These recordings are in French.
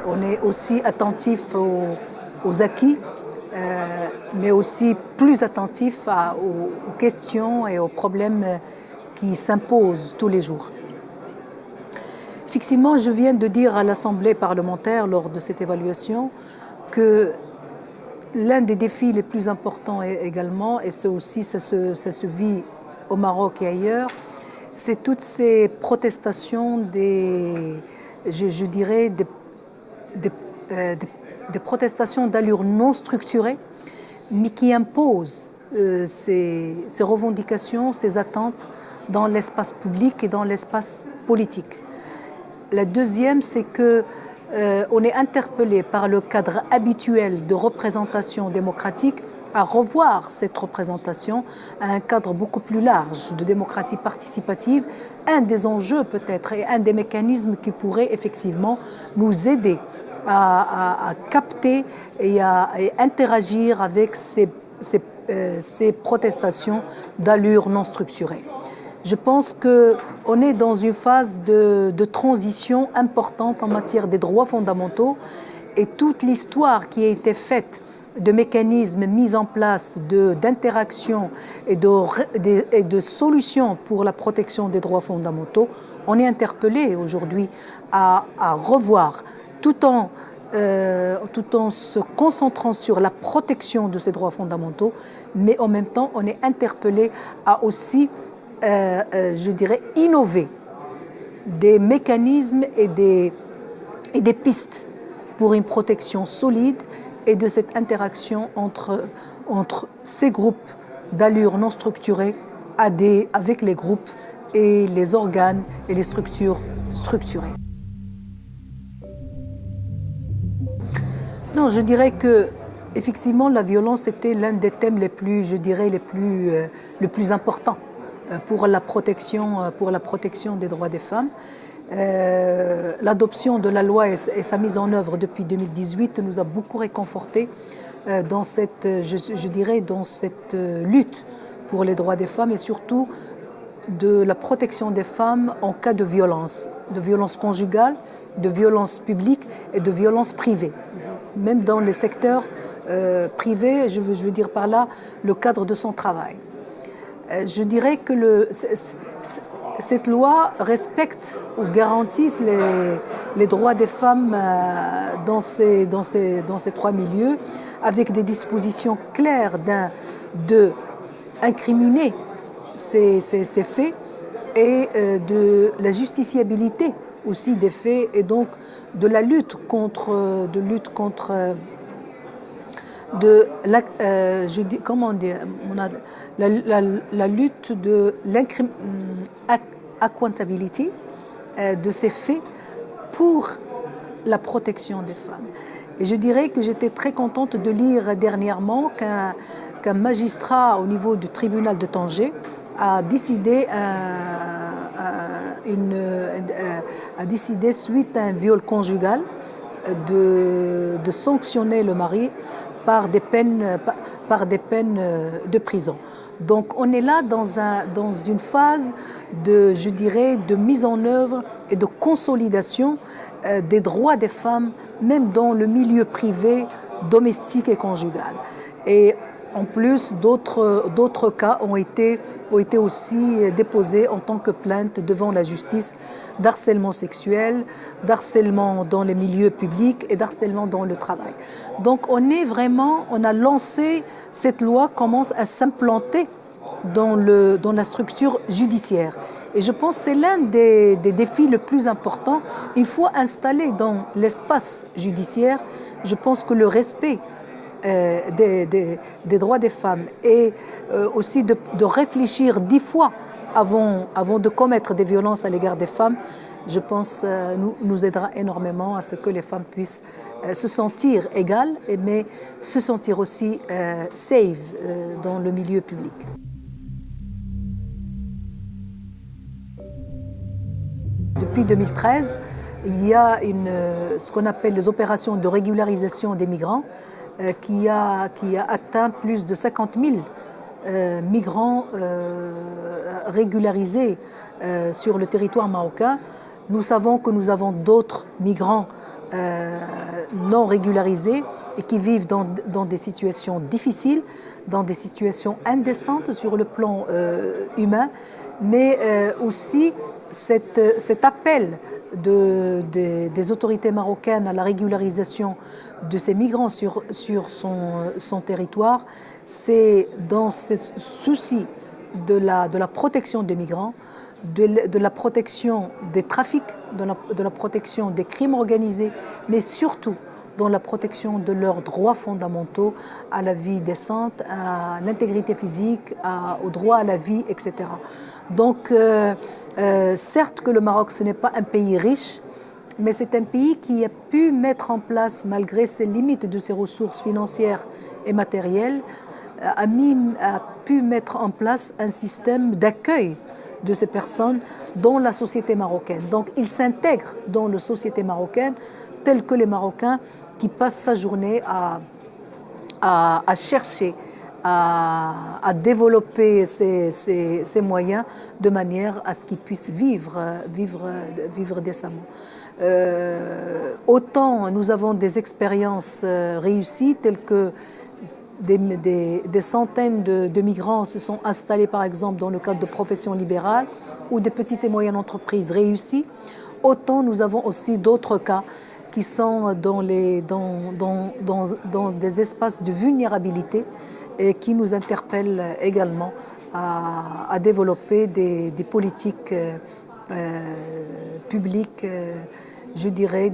on est aussi attentif aux acquis, mais aussi plus attentif aux questions et aux problèmes qui s'imposent tous les jours. Effectivement, je viens de dire à l'Assemblée parlementaire lors de cette évaluation que l'un des défis les plus importants également, et ça aussi ça se vit au Maroc et ailleurs, c'est toutes ces protestations je dirais des protestations d'allure non structurée, mais qui imposent ces revendications, ces attentes dans l'espace public et dans l'espace politique. La deuxième, c'est que on est interpellé par le cadre habituel de représentation démocratique à revoir cette représentation à un cadre beaucoup plus large de démocratie participative, un des enjeux peut-être et un des mécanismes qui pourrait effectivement nous aider à capter et à interagir avec ces protestations d'allure non structurée. Je pense qu'on est dans une phase de transition importante en matière des droits fondamentaux et toute l'histoire qui a été faite de mécanismes mis en place d'interaction et de solutions pour la protection des droits fondamentaux, on est interpellé aujourd'hui à revoir tout en se concentrant sur la protection de ces droits fondamentaux, mais en même temps on est interpellé à aussi je dirais, innover des mécanismes et des pistes pour une protection solide et de cette interaction entre ces groupes d'allure non structurée avec les groupes et les organes et les structures structurées. Non, je dirais que effectivement la violence était l'un des thèmes les plus importants pour la protection des droits des femmes. L'adoption de la loi et sa mise en œuvre depuis 2018 nous a beaucoup réconfortés dans cette lutte pour les droits des femmes et surtout de la protection des femmes en cas de violence conjugale, de violence publique et de violence privée. Même dans les secteurs privés, je veux dire par là le cadre de son travail. Je dirais que cette loi respecte ou garantit les droits des femmes dans ces trois milieux, avec des dispositions claires d'incriminer ces faits et de la justiciabilité aussi des faits et donc de la lutte contre la lutte de l'accountability de ces faits pour la protection des femmes. Et je dirais que j'étais très contente de lire dernièrement qu'un magistrat au niveau du tribunal de Tanger a décidé suite à un viol conjugal de sanctionner le mari par des peines de prison. Donc on est là dans une phase de mise en œuvre et de consolidation des droits des femmes, même dans le milieu privé, domestique et conjugal. Et en plus, d'autres cas ont été aussi déposés en tant que plainte devant la justice d'harcèlement sexuel, d'harcèlement dans les milieux publics et d'harcèlement dans le travail. Donc on a lancé, cette loi commence à s'implanter dans la structure judiciaire. Et je pense que c'est l'un des défis les plus importants. Il faut installer dans l'espace judiciaire, je pense que le respect des droits des femmes et aussi de réfléchir 10 fois avant de commettre des violences à l'égard des femmes, je pense nous aidera énormément à ce que les femmes puissent se sentir égales, mais se sentir aussi safe dans le milieu public. Depuis 2013, il y a ce qu'on appelle les opérations de régularisation des migrants qui a atteint plus de 50 000 migrants régularisés sur le territoire marocain. Nous savons que nous avons d'autres migrants non régularisés et qui vivent dans des situations difficiles, dans des situations indécentes sur le plan humain, mais aussi cet appel des autorités marocaines à la régularisation de ces migrants sur son territoire, c'est dans ce souci de la protection des migrants, de la protection des trafics, de la protection des crimes organisés, mais surtout dans la protection de leurs droits fondamentaux à la vie décente, à l'intégrité physique, au droit à la vie, etc. Donc, certes que le Maroc, ce n'est pas un pays riche, mais c'est un pays qui a pu mettre en place, malgré ses limites de ses ressources financières et matérielles, a pu mettre en place un système d'accueil de ces personnes dans la société marocaine. Donc, il s'intègre dans la société marocaine tel que les Marocains qui passent sa journée à chercher, à développer ces moyens de manière à ce qu'ils puissent vivre décemment. Autant nous avons des expériences réussies telles que des centaines de migrants se sont installés par exemple dans le cadre de professions libérales ou de petites et moyennes entreprises réussies, autant nous avons aussi d'autres cas qui sont dans des espaces de vulnérabilité et qui nous interpellent également à développer des politiques publiques, je dirais,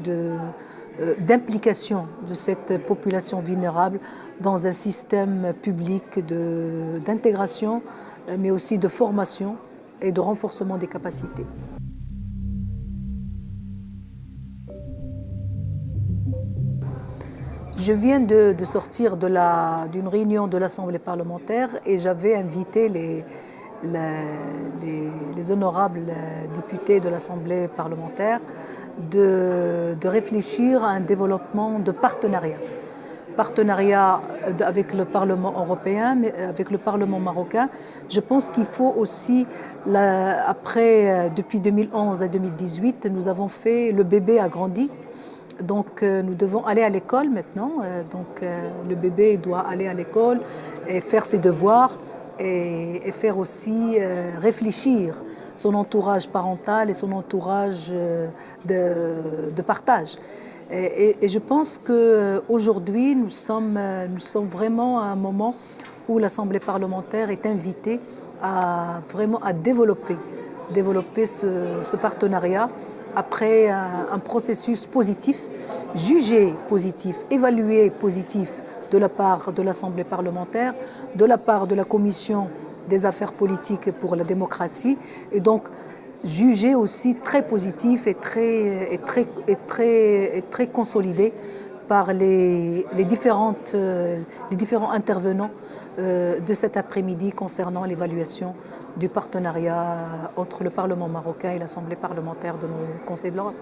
d'implication de cette population vulnérable dans un système public d'intégration, mais aussi de formation et de renforcement des capacités. Je viens de sortir d'une réunion de l'Assemblée parlementaire et j'avais invité les honorables députés de l'Assemblée parlementaire de réfléchir à un développement de partenariat avec le Parlement européen, mais avec le Parlement marocain. Je pense qu'il faut aussi, depuis 2011 à 2018, nous avons fait, le bébé a grandi. Donc nous devons aller à l'école maintenant. Le bébé doit aller à l'école et faire ses devoirs et faire aussi réfléchir son entourage parental et son entourage de partage. Et je pense qu'aujourd'hui, nous sommes vraiment à un moment où l'Assemblée parlementaire est invitée à développer ce partenariat après un processus positif, jugé positif, évalué positif de la part de l'Assemblée parlementaire, de la part de la Commission des affaires politiques pour la démocratie, et donc jugé aussi très positif et très consolidé par les différents intervenants de cet après-midi concernant l'évaluation du partenariat entre le Parlement marocain et l'Assemblée parlementaire du Conseil de l'Europe.